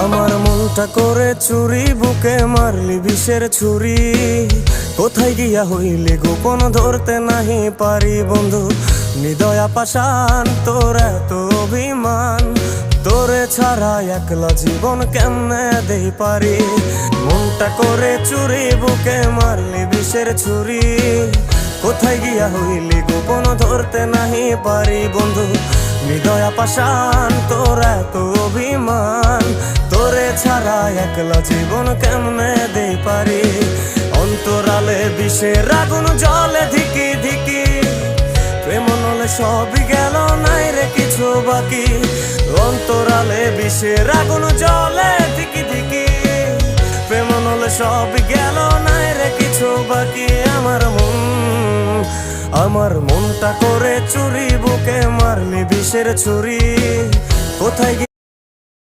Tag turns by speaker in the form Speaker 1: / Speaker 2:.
Speaker 1: আমার মনটা করে চুরি, বুকে মারলি বিষের ছুরি। কোথায় গিয়া হইলি গোপন ধরতে নাহি পারি বন্ধু। হৃদয়া পাষাণ তোর এত অভিমান, তোরে ছাড়া একলা জীবন কেমনে দেই পারি। মনটা করে চুরি, বুকে মারলি বিষের ছুরি। কোথায় গিয়া হইলি গোপন ধরতে নাহি পারি বন্ধু। হৃদয়া পাষাণ তোর এত অভিমান, তোরে ছাড়া একলা জীবন কেমনে দেই পারি। অন্তরালে বিষের আগুন জ্বলে ধিকি ধিকি, প্রেম নলে সবই গেল নাই রে কিছু বাকি। অন্তরালে বিষের আগুন জ্বলে ধিকি ধিকি, প্রেম নলে সবই গেল নাই রে কিছু বাকি। আমার মনটা করে চুরি, বুকে মারলি বিষের ছুরি। কোথায়